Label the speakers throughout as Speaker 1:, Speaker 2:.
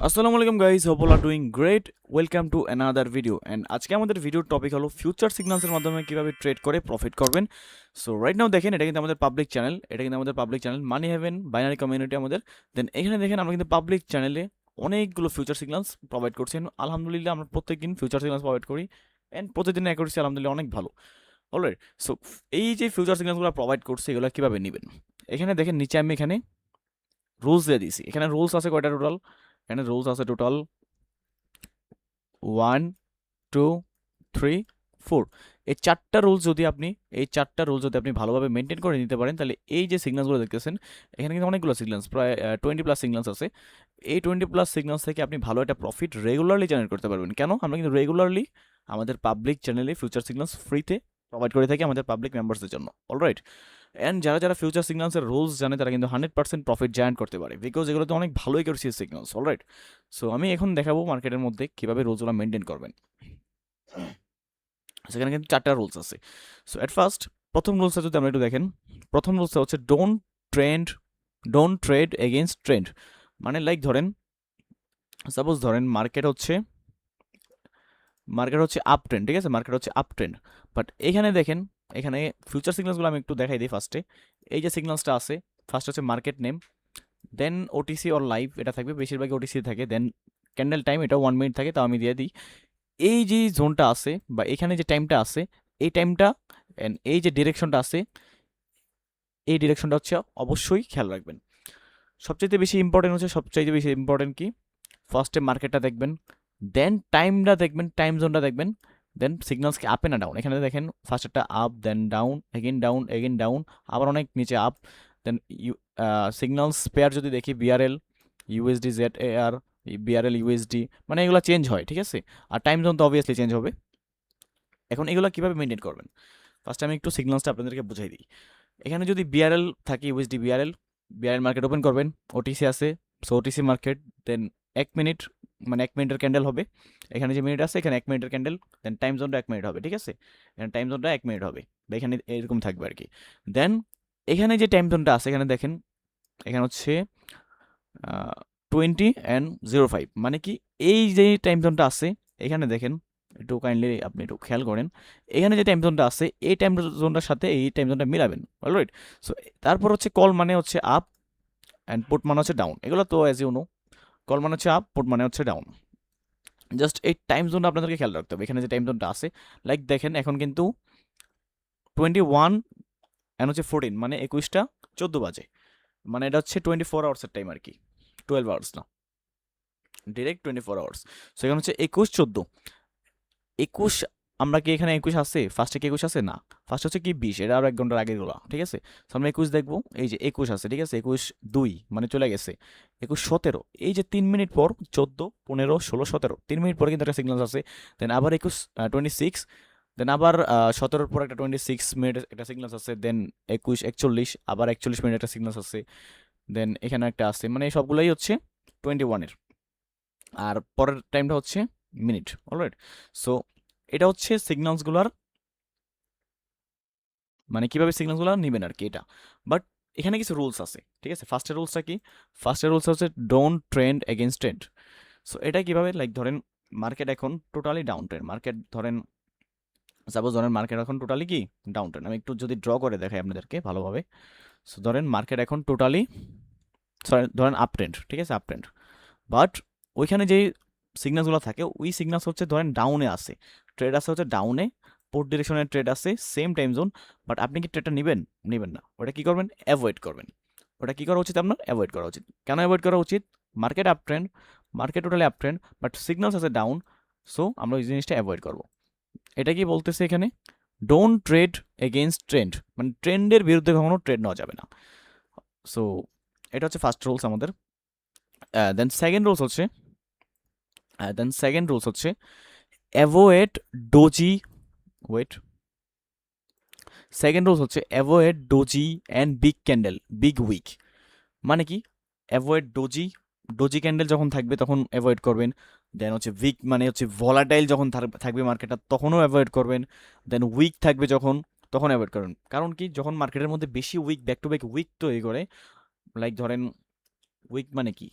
Speaker 1: আসসালামু আলাইকুম guys, hope all are doing great. Welcome to another video. And আজকে আমাদের ভিডিওর টপিক হলো ফিউচার সিগন্যালসের মাধ্যমে কিভাবে ট্রেড করে প্রফিট করবেন। সো রাইট নাও দেখেন, এটা কিন্তু আমাদের পাবলিক চ্যানেল, মানি হেভেন বাইনারি কমিউনিটি আমাদের। দেন এখানে দেখেন আমরা কিন্তু পাবলিক চ্যানেলে অনেকগুলো ফিউচার সিগন্যালস প্রোভাইড করছি। আলহামদুলিল্লাহ আমরা প্রত্যেকদিন ফিউচার সিগন্যালস প্রোভাইড করি অ্যান্ড প্রতিদিন অ্যাকুরেসি আলহামদুলিল্লাহ অনেক ভালো। অলরাইট, সো এই যে ফিউচার সিগন্যালসগুলো প্রোভাইড করছি এগুলো কীভাবে নেবেন, এখানে দেখেন নিচে আমি এখানে রুলস দিয়ে দিয়েছি। এখানে রুলস আছে কয়টা টোটাল? এখানে রুলস আছে টোটাল 1 2 3 4। এই চারটা রুলস যদি আপনি ভালোভাবে মেনটেন করে নিতে পারেন, তাহলে এই যে সিগন্যালসগুলো দেখতেছেন এখানে কিন্তু অনেকগুলো সিগন্যালস, প্রায় 20+ সিগন্যালস আছে। এই 20+ সিগন্যালস থেকে আপনি ভালো একটা প্রফিট রেগুলারলি জেনারেট করতে পারবেন। কেন? আমরা কিন্তু রেগুলারলি আমাদের পাবলিক চ্যানেলে ফিউচার সিগন্যালস ফ্রিতে প্রোভাইড করে থাকি আমাদের পাবলিক মেম্বার্সদের জন্য। অলরাইট, অ্যান্ড যারা ফিউচার সিগন্যালসের রুলস জানে তারা কিন্তু 100% প্রফিট জেনারেট করতে পারে, বিকজ এগুলোতে অনেক ভালো অ্যাকুরেসি সিগন্যালস। অলরাইট, সো আমি এখন দেখাবো মার্কেটের মধ্যে কীভাবে রুলসগুলো মেনটেন করবেন। সেখানে কিন্তু 4টা রুলস আছে। সো এট ফার্স্ট প্রথম রুলসটা যদি আমরা একটু দেখেন, প্রথম রুলসটা হচ্ছে ডোন্ট ট্রেড এগেইনস্ট ট্রেন্ড। মানে লাইক ধরেন, সাপোজ ধরেন মার্কেট হচ্ছে আপ ট্রেন্ড, ঠিক আছে, মার্কেট হচ্ছে আপ ট্রেন্ড। বাট এখানে দেখেন, এখানে ফিউচার সিগন্যালসগুলো আমি একটু দেখাই দিই ফার্স্টে। এই যে সিগন্যালসটা আছে, ফার্স্ট হচ্ছে market name, then OTC or live, এটা থাকবে, বেশিরভাগই ওটিসি থাকে। দেন ক্যান্ডেল টাইম, এটা 1 মিনিট থাকে, তাও আমি দিয়ে দিই। এই যে জোনটা আছে বা এখানে যে টাইমটা আছে, এই টাইমটা অ্যান্ড এই যে ডিরেকশনটা আছে, এই ডিরেকশনটা হচ্ছে অবশ্যই খেয়াল রাখবেন। সবচাইতে বেশি ইম্পর্টেন্ট কি, ফার্স্টে মার্কেটটা দেখবেন, দেন টাইমটা দেখবেন, টাইম জোনটা দেখবেন, দেন সিগন্যালস কি আপে না ডাউন। এখানে দেখেন ফার্স্ট একটা up, then down, again down, আবার অনেক নিচে আপ। দেন সিগন্যালস পেয়ার যদি দেখি, BRL USD Z A R, BRL USD, মানে এগুলো চেঞ্জ হয়, ঠিক আছে। আর টাইম জোন তো অবভিয়াসলি চেঞ্জ হবে। এখন এগুলো কীভাবে মেনটেন করবেন, ফার্স্ট আমি একটু সিগন্যালসটা আপনাদেরকে বুঝাই দিই। এখানে যদি বিআরএল থাকে, ইউএসডি বিআরএল মার্কেট ওপেন করবেন, ওটিসি আছে, সো ওটিসি মার্কেট, দেন 1 মিনিট, মানে 1 মিনিটের ক্যান্ডেল হবে। এখানে যে মিনিট আছে, এখানে 1 মিনিটের ক্যান্ডেল, দেন টাইম জোনটা 1 মিনিট হবে, ঠিক আছে। এখানে টাইম জোনটা 1 মিনিট হবে, বা এখানে এরকম থাকবে আর কি। দেন এখানে যে টাইম জোনটা আছে, এখানে দেখেন, এখানে হচ্ছে 20 and 05, মানে কি এই যে টাইম জোনটা আছে, এখানে দেখেন, একটু কাইন্ডলি আপনি একটু খেয়াল করেন, এখানে যে টাইম জোনটা আছে এই টাইম জোনটার সাথে এই টাইম জোনটা মিলাবেন। অলরাইট, সো তারপর হচ্ছে কল মানে হচ্ছে আপ অ্যান্ড পুট মানে হচ্ছে ডাউন, এগুলো তো অ্যাজ ইউ নো। কল মানে হচ্ছে আপ, পুট মানে হচ্ছে ডাউন। জাস্ট এই টাইম জোনটা আপনাদেরকে খেয়াল রাখতে হবে। এখানে যে টাইম জোনটা আছে, লাইক দেখেন এখন কিন্তু 21 অ্যান্ড হচ্ছে 14, মানে 21টা 14 বাজে, মানে এটা হচ্ছে 24 আওয়ার্সের টাইম আর কি, 12 আওয়ার্স না, ডিরেক্ট 24 আওয়ার্স। সো এখানে হচ্ছে 21 14 21। আমরা কি এখানে 21 আছে? ফার্স্টে কি 21 আছে? না, ফার্স্ট হচ্ছে কি 20, এটা আরো 1 ঘন্টার আগে গোলা, ঠিক আছে। তো আমরা 21 দেখবো, এই যে 21 আছে, ঠিক আছে, 21 2 মানে চলে গেছে। 21 17, এই যে 3 মিনিট পর 14 15 16 17, 3 মিনিট পরে কিন্তু একটা সিগন্যাল আছে। দেন আবার 26, দেন আবার 17-র পর একটা 26 মিনিট একটা সিগন্যাল আছে। দেন 21 41, আবার 41 মিনিট একটা সিগন্যাল আছে। দেন এখানে একটা আছে, মানে সবগুলোই হচ্ছে 21-এর, আর পরের টাইমটা হচ্ছে মিনিট। অলরাইট, সো এটা হচ্ছে সিগন্যালসগুলোর, মানে কিভাবে সিগন্যালসগুলো নেবেন আর কি এটা। বাট এখানে কিছু রুলস আছে, ঠিক আছে। ফার্স্টের রুলসটা কি? ফার্স্টের রুলস হচ্ছে don't trend against trend. So এটা কিভাবে, লাইক ধরেন মার্কেট এখন টোটালি ডাউন ট্রেন্ড, মার্কেট ধরেন, সাপোজ ধরেন মার্কেট এখন টোটালি কি ডাউন ট্রেন্ড। আমি একটু যদি ড্র করে দেখাই আপনাদেরকে ভালোভাবে। সো ধরেন মার্কেট এখন টোটালি, সরি ধরেন আপ ট্রেন্ড, ঠিক আছে, আপ ট্রেন্ড। বাট ওইখানে যেই সিগন্যালসগুলো থাকে, ওই সিগন্যালস হচ্ছে ধরেন ডাউনে আছে, ট্রেড আছে হচ্ছে ডাউনে, পোর্ট ডিরেকশনের ট্রেড আছে, সেম টাইম জোন। বাট আপনি কি ট্রেডটা নেবেন না, ওটা কি করবেন? অ্যাভয়েড করবেন। ওটা কি করা উচিত? আপনার অ্যাভয়েড করা উচিত। কেন অ্যাভয়েড করা উচিত? Market up trend, market totally up trend, but signals আছে ডাউন, সো আমরা ওই জিনিসটা অ্যাভয়েড করবো। এটা কি বলতেছে এখানে? ডোন্ট ট্রেড এগেইনস্ট ট্রেন্ড, মানে ট্রেন্ডের বিরুদ্ধে কখনো ট্রেড নেওয়া যাবে না। সো এটা হচ্ছে ফার্স্ট রুলস আমাদের। দেন সেকেন্ড রুলস হচ্ছে avoid doji, wait, second rules হচ্ছে avoid doji and big candle, big wick. মানে কি? অ্যাভয়েড ডোজি ক্যান্ডেল যখন থাকবে তখন অ্যাভয়েড করবেন। দেন হচ্ছে উইক, মানে হচ্ছে ভলাটাইল যখন থাকবে মার্কেটটা তখনও অ্যাভয়েড করবেন। দেন উইক থাকবে যখন, তখন অ্যাভয়েড করবেন। কারণ কি, যখন মার্কেটের মধ্যে বেশি wick, back to back wick তৈরি করে, লাইক ধরেন উইক মানে কি,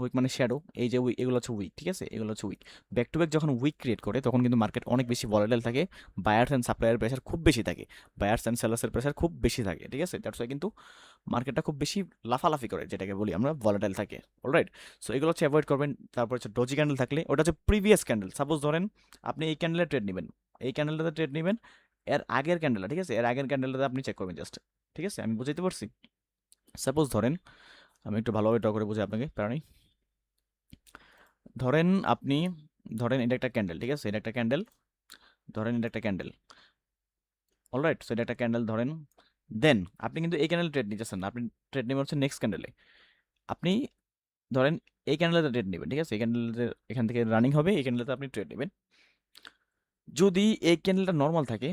Speaker 1: উইক মানে শ্যাডো, এই যে উইক, এগুলো হচ্ছে উইক, ঠিক আছে, এগুলো হচ্ছে উইক। ব্যাক টু ব্যাক যখন উইক ক্রিয়েট করে তখন কিন্তু মার্কেট অনেক বেশি ভলাটাইল থাকে, বায়ার্স অ্যান্ড সাপ্লায়ার প্রেশার খুব বেশি থাকে, বায়ার্স অ্যান্ড সেলার্সের প্রেশার খুব বেশি থাকে, ঠিক আছে, দ্যাটস ওয়াই কিন্তু মার্কেটটা খুব বেশি লাফালাফি করে, যেটাকে বলি আমরা ভলাটাইল থাকে। অলরাইট, সো এগুলো হচ্ছে অ্যাভয়েড করবেন। তারপর হচ্ছে ডজি ক্যান্ডেল থাকলে ওটা হচ্ছে প্রিভিয়াস ক্যান্ডেল, সাপোজ ধরেন আপনি এই ক্যান্ডেলে ট্রেড নেবেন, এই ক্যান্ডেলটাতে ট্রেড নেবেন, এর আগের ক্যান্ডেলটা, ঠিক আছে, এর আগের ক্যান্ডেলটাতে আপনি চেক করবেন জাস্ট, ঠিক আছে, আমি বুঝাইতে পারছি। সাপোজ ধরেন, আমি একটু ভালোভাবে ড্র করে বুঝি আপনাকে, কারণ ধরেন আপনি, ধরেন এটা একটা ক্যান্ডেল, ঠিক আছে, এটা একটা ক্যান্ডেল, ধরেন এটা একটা ক্যান্ডেল, অলরাইট, সো এটা একটা ক্যান্ডেল ধরেন, দেন আপনি কিন্তু এই ক্যান্ডেল ট্রেড নিতেছেন না, আপনি ট্রেড নেবেন হচ্ছে নেক্সট ক্যান্ডেলে। আপনি ধরেন এই ক্যান্ডেলতে ট্রেড নেবেন, ঠিক আছে, এই ক্যান্ডেলতে এখান থেকে রানিং হবে, এই ক্যান্ডেলতে আপনি ট্রেড নেবেন। যদি এই ক্যান্ডেলটা নর্মাল থাকে,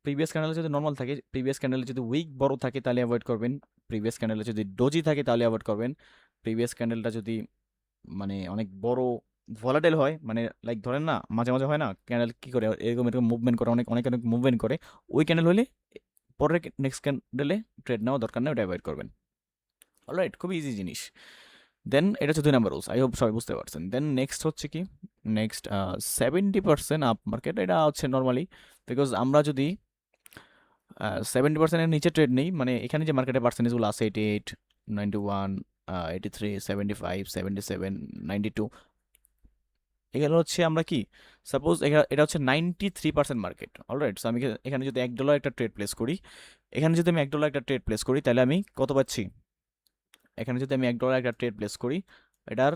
Speaker 1: প্রিভিয়াস ক্যান্ডেলে যদি নর্মাল থাকে, প্রিভিয়াস ক্যান্ডেলে যদি উইক বড় থাকে তাহলে অ্যাভয়েড করবেন, প্রিভিয়াস ক্যান্ডেলে যদি ডোজি থাকে তাহলে অ্যাভয়েড করবেন, প্রিভিয়াস ক্যান্ডেলটা যদি মানে অনেক বড় ভলাটাইল হয়, মানে লাইক ধরেন না মাঝে মাঝে হয় না ক্যান্ডেল কি করে এরকম এরকম মুভমেন্ট করে, অনেক অনেক অনেক মুভমেন্ট করে, ওই ক্যান্ডেল হলে পরের নেক্সট ক্যান্ডেলে ট্রেড নেওয়া দরকার নেই, ওটা অ্যাভয়েড করবেন। অলরাইট, খুব ইজি জিনিস। দেন এটা হচ্ছে 2 নাম্বার রুলস, আই হোপ সবাই বুঝতে পারছেন। দেন নেক্সট হচ্ছে কি, নেক্সট 70% আপ মার্কেট, এটা হচ্ছে নর্মালি, বিকজ আমরা যদি 70%-এর নিচে ট্রেড নেই, মানে এখানে যে মার্কেটের পার্সেন্টেজগুলো আছে 88, 91, 83, 75, 77, 92, এগুলো হচ্ছে আমরা কি, সাপোজ এটা হচ্ছে 93% মার্কেট। অলরাইট, সো আমি এখানে যদি $1 একটা ট্রেড প্লেস করি, এখানে যদি আমি $1 একটা ট্রেড প্লেস করি তাহলে আমি কত পাচ্ছি, এখানে যদি আমি $1 একটা ট্রেড প্লেস করি, এটার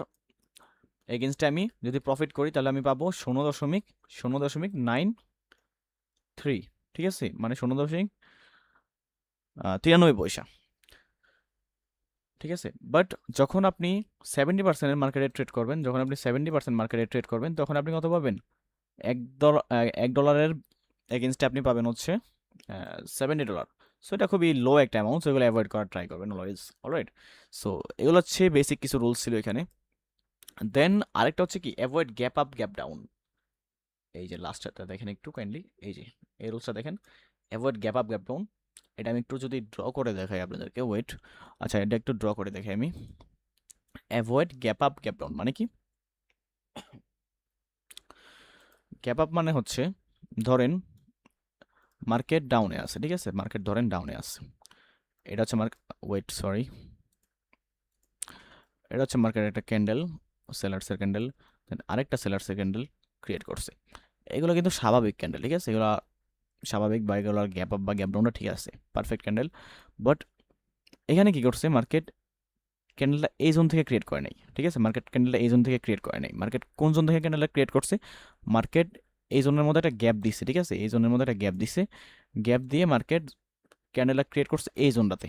Speaker 1: এগেনস্টে আমি যদি প্রফিট করি তাহলে আমি পাবো 0.93, ঠিক আছে, মানে 0.93 পয়সা, ঠিক আছে। বাট যখন আপনি 70%-এর মার্কেটে ট্রেড করবেন, যখন আপনি 70% মার্কেটে ট্রেড করবেন তখন আপনি কত পাবেন, $1 এগেনস্টে আপনি পাবেন হচ্ছে $70। সো এটা খুবই লো একটা অ্যামাউন্ট, সো এগুলো অ্যাভয়েড করার ট্রাই করবেন অলওয়েজ। অলরাইট, সো এগুলো হচ্ছে বেসিক কিছু রুলস ছিল এখানে। দেন আরেকটা হচ্ছে কি, avoid gap up gap down. এই যে লাস্টটা দেখেন একটু কাইন্ডলি, এই যে এই রুলসটা দেখেন, avoid gap up gap down. এটা আমি একটু যদি ড্র করে দেখাই আপনাদেরকে, ওয়েট, আচ্ছা এটা একটু ড্র করে দেখাই আমি। Avoid gap up gap down মানে কি, গ্যাপ আপ মানে হচ্ছে ধরেন মার্কেট ডাউনে আছে, ঠিক আছে, মার্কেট ধরেন ডাউনে আছে, এটা হচ্ছে ওয়েট সরি, এটা হচ্ছে মার্কেট একটা ক্যান্ডেল, সেলার্সের ক্যান্ডেল, দেন আরেকটা সেলার্সের ক্যান্ডেল ক্রিয়েট করছে, এগুলো কিন্তু স্বাভাবিক ক্যান্ডেল, ঠিক আছে, এগুলো স্বাভাবিক, বা এগুলোর গ্যাপ আপ বা গ্যাপ ডাউনটা ঠিক আছে, পারফেক্ট ক্যান্ডেল। বাট এখানে কি করছে মার্কেট, ক্যান্ডেলটা এই জোন থেকে ক্রিয়েট করে নাই, ঠিক আছে, মার্কেট ক্যান্ডেলটা এই জোন থেকে ক্রিয়েট করে নাই, মার্কেট কোন জোন থেকে ক্যান্ডেলটা ক্রিয়েট করছে, মার্কেট এই জোনের মধ্যে একটা গ্যাপ দিছে, ঠিক আছে, এই জোনের মধ্যে একটা গ্যাপ দিছে, গ্যাপ দিয়ে মার্কেট ক্যান্ডেলটা ক্রিয়েট করছে এই জোনটাতে,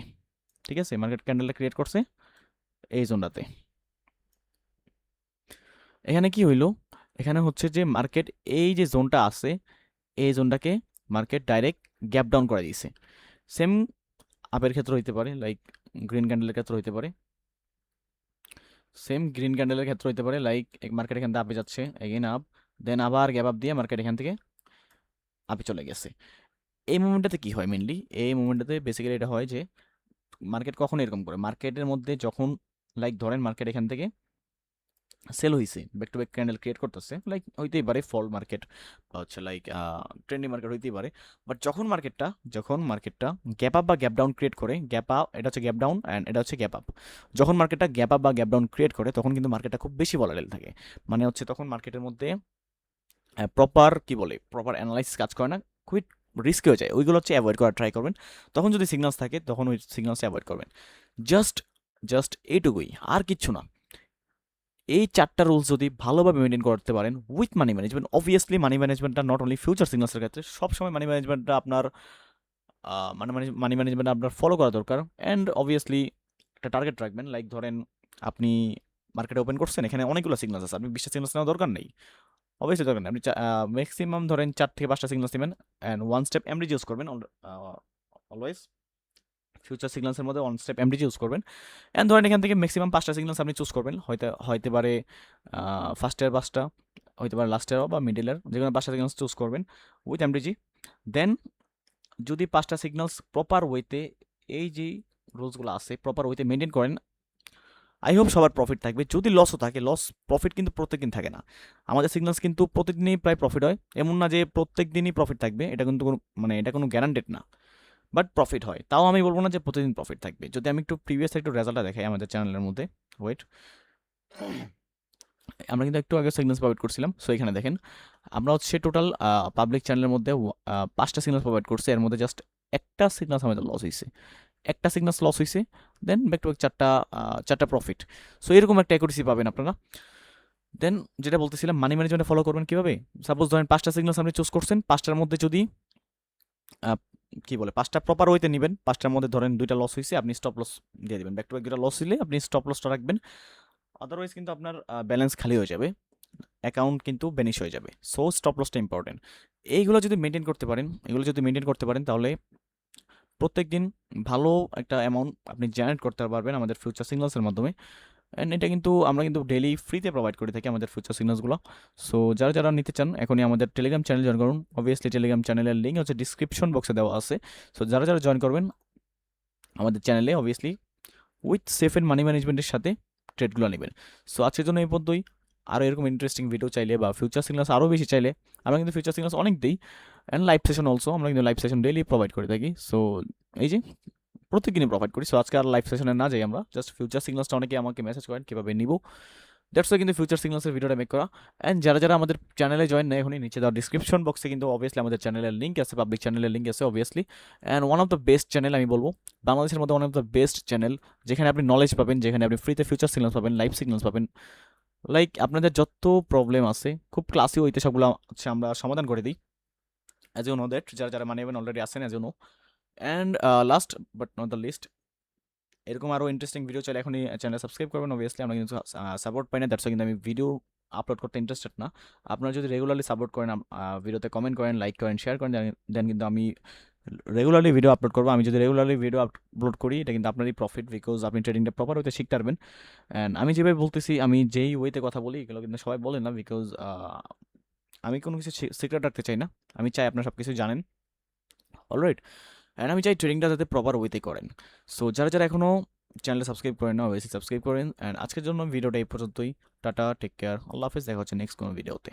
Speaker 1: ঠিক আছে, মার্কেট ক্যান্ডেলটা ক্রিয়েট করছে এই জোনটাতে। এখানে কি হইলো, এখানে হচ্ছে যে মার্কেট এই যে জোনটা আছে, এই জোনটাকে মার্কেট ডাইরেক্ট গ্যাপ ডাউন করে দিয়েছে। সেম আপের ক্ষেত্রে হইতে পারে, লাইক গ্রিন ক্যান্ডেলের ক্ষেত্রে হইতে পারে, সেম গ্রিন ক্যান্ডেলের ক্ষেত্রে হইতে পারে, লাইক মার্কেট এখান থেকে আপে যাচ্ছে, এগেইন আপ, দেন আবার গ্যাপ আপ দিয়ে মার্কেট এখান থেকে আপে চলে গেছে। এই মুভমেন্টটাতে কি হয় মেনলি, এই মুভমেন্টটাতে বেসিক্যালি এটা হয় যে মার্কেট কখন এরকম করে, মার্কেটের মধ্যে যখন লাইক ধরেন মার্কেট এখান থেকে সেল হইছে, back to back candle create করতেছে, লাইক হইতেই পারে ফল মার্কেট বা হচ্ছে লাইক ট্রেন্ডিং মার্কেট হইতেই পারে। বাট যখন মার্কেটটা গ্যাপ আপ বা গ্যাপ ডাউন ক্রিয়েট করে, গ্যাপ আপ এটা হচ্ছে গ্যাপ ডাউন অ্যান্ড এটা হচ্ছে গ্যাপ আপ, যখন মার্কেটটা গ্যাপ আপ বা গ্যাপ ডাউন ক্রিয়েট করে তখন কিন্তু মার্কেটটা খুব বেশি ভলাটাইল থাকে, মানে হচ্ছে তখন মার্কেটের মধ্যে প্রপার কি বলে, প্রপার অ্যানালাইসিস কাজ করে না, খুবই রিস্ক হয়ে যায়, ওইগুলো হচ্ছে অ্যাভয়েড করার ট্রাই করবেন। তখন যদি সিগনালস থাকে তখন ওই সিগনালস অ্যাভয়েড করবেন, জাস্ট জাস্ট এইটুকুই, আর কিচ্ছু না। এই 4টা রুলস যদি ভালোভাবে মেনটেন করতে পারেন with money management, obviously money ম্যানেজমেন্টটা নট অনলি ফিউচার সিগনালসের ক্ষেত্রে, সবসময় মানি ম্যানেজমেন্টটা আপনার মানি ম্যানেজমেন্ট আপনার ফলো করা দরকার। অ্যান্ড অবভিয়াসলি একটা টার্গেট রাখবেন, লাইক ধরেন আপনি মার্কেটে ওপেন করছেন, এখানে অনেকগুলো সিগনালস আছে, আপনি 20টা সিগনালস নেওয়ার দরকার নেই, অবশ্যই দরকার নেই, আপনি ম্যাক্সিমাম ধরেন 4 থেকে 5টা সিগনালস নেবেন, and one step MD use করবেন অলওয়েজ, ফিউচার সিগন্যালসের মধ্যে ওয়ান স্টেপ এমডি চুজ করবেন। অ্যান্ড ধরেন এখান থেকে ম্যাক্সিমাম 5টা সিগন্যালস আপনি চুজ করবেন, হইতে পারে ফার্স্টের 5টা, হইতে পারে লাস্টের বা মিডিলের, যে কোনো 5টা সিগন্যালস চুজ করবেন উইথ এমডিজি। দেন যদি 5টা সিগন্যালস প্রপার ওয়েতে, এই যে রুলসগুলো আছে প্রপার ওয়েতে মেনটেন করেন, আই হোপ সবার প্রফিট থাকবে। যদি লসও থাকে, প্রফিট কিন্তু প্রত্যেকদিন থাকে না। আমাদের সিগন্যালস কিন্তু প্রত্যেকদিনই প্রায় প্রফিট হয়, এমন না যে প্রত্যেক দিনই প্রফিট থাকবে, এটা কিন্তু এটা কোনো গ্যারান্টেড না, বাট প্রফিট হয়। তাও আমি বলবো না যে প্রতিদিন প্রফিট থাকবে। যদি আমি একটু প্রিভিয়াস একটু রেজাল্টটা দেখাই আমাদের চ্যানেলের মধ্যে, ওয়েট, আমরা কিন্তু একটু আগে সিগন্যালস প্রোভাইড করছিলাম। সো এখানে দেখেন আমরা হচ্ছে টোটাল পাবলিক চ্যানেলের মধ্যে 5টা সিগন্যালস প্রোভাইড করছি, এর মধ্যে জাস্ট একটা সিগন্যালস আমাদের লস হয়েছে, একটা সিগন্যালস লস হয়েছে, দেন ব্যাক টু ব্যাক চারটা প্রফিট। সো এরকম একটা অ্যাকুরেসি পাবেন আপনারা। দেন যেটা বলতেছিলাম, মানি ম্যানেজমেন্টে ফলো করবেন কীভাবে? সাপোজ ধরেন 5টা সিগন্যালস আপনি চুজ করছেন, 5টার মধ্যে যদি কি বলে 5টা প্রপার ওয়েতে নেবেন, 5টার মধ্যে ধরেন 2টা লস হয়েছে, আপনি স্টপ লস দিয়ে দেবেন। ব্যাক টু ব্যাক 2টা লস হলে আপনি স্টপ লসটা রাখবেন, আদারওয়াইজ কিন্তু আপনার ব্যালেন্স খালি হয়ে যাবে, অ্যাকাউন্ট কিন্তু বেনিশ হয়ে যাবে। সো স্টপ লসটা ইম্পর্টেন্ট। এইগুলো যদি মেনটেন করতে পারেন, তাহলে প্রত্যেক দিন ভালো একটা অ্যামাউন্ট আপনি জেনারেট করতে পারবেন আমাদের ফিউচার সিগন্যালসের মাধ্যমে। অ্যান্ড এটা কিন্তু আমরা কিন্তু ডেইলি ফ্রিতে প্রোভাইড করে থাকি আমাদের ফিউচার সিগন্যালসগুলো। সো যারা যারা নিতে চান এখনই আমাদের টেলিগ্রাম চ্যানেল জয়েন করুন। অবভিয়াসলি টেলিগ্রাম চ্যানেলের লিঙ্ক হচ্ছে ডিসক্রিপশন বক্সে দেওয়া আছে। সো যারা যারা জয়েন করবেন আমাদের চ্যানেলে, obviously with safe and money ম্যানেজমেন্টের সাথে ট্রেডগুলো নেবেন। সো আজকের জন্য এই পর্যন্তই। আরও এরকম ইন্টারেস্টিং ভিডিও চাইলে বা ফিউচার সিগন্যালস আরও বেশি চাইলে, আমরা কিন্তু ফিউচার সিগন্যালস অনেক দিই, অ্যান্ড লাইভ সেশন অলসো, আমরা কিন্তু লাইভ সেশন ডেইলি প্রোভাইড করে থাকি। সো এই যে প্রত্যেকদিনই প্রোভাইড করি। সো আজকে আর লাইভ সেশনে না যাই, আমরা জাস্ট ফিউচার সিগন্যালসটা অনেকে আমাকে মেসেজ করেন কীভাবে নিব, দ্যাটস কিন্তু ফিউচার সিগন্যালসের ভিডিওটা মেক করা। অ্যান্ড যারা যারা আমাদের চ্যানেলে জয়েন নেয় এখনই, নিচে দেওয়া ডিসক্রিপশন বক্সে কিন্তু অবভিয়াসলি আমাদের চ্যানেলের লিঙ্ক আছে, পাবলিক চ্যানেলের লিঙ্ক আছে obviously. And one of the best channel আমি বলবো, বাংলাদেশের মধ্যে one of the best channel, যেখানে আপনি নলেজ পাবেন, যেখানে আপনি ফ্রিতে ফিউচার সিগন্যালস পাবেন, লাইভ সিগন্যালস পাবেন। লাইক আপনাদের যত প্রবলেম আছে খুব ক্লাসি হইতে সবগুলো হচ্ছে আমরা সমাধান করে দিই, অ্যাজ ইউ নো দ্যাট, যারা যারা মানিবেন অলরেডি আসেন as you know. And last but not the least, এরকম আরও ইন্টারেস্টিং ভিডিও চাইলে এখনই চ্যানেল সাবস্ক্রাইব করবেন। অবভিয়াসলি আমরা কিন্তু সাপোর্ট পাই না, দ্যাটস কিন্তু আমি ভিডিও আপলোড করতে ইন্টারেস্টেড না। আপনারা যদি রেগুলারলি সাপোর্ট করেন, ভিডিওতে কমেন্ট করেন, লাইক করেন, শেয়ার করেন, দেন কিন্তু আমি রেগুলারলি ভিডিও আপলোড করবো। আমি যদি রেগুলারলি ভিডিও আপলোড করি, এটা কিন্তু আপনারই প্রফিট, বিকজ আপনি ট্রেডিংটা প্রপার ওয়েতে শিখতে পারবেন। অ্যান্ড আমি যেভাবে বলতেছি, আমি যেই ওয়েতে কথা বলি, এগুলো কিন্তু সবাই বলে না, বিকজ আমি কোনো কিছু সিক্রেট রাখতে চাই না, আমি চাই আপনারা সব কিছু জানেন, অলরাইট। অ্যান্ড আমি চাই ট্রেডিংটা যাতে প্রপার ওয়েতে করেন। সো যারা যারা এখনও চ্যানেলে সাবস্ক্রাইব করেন না, অবশ্যই সাবস্ক্রাইব করেন। অ্যান্ড আজকের জন্য ভিডিওটা এই পর্যন্তই। টাটা, টেক কেয়ার, আল্লাহ হাফেজ, দেখা হচ্ছে নেক্সট কোনো ভিডিওতে।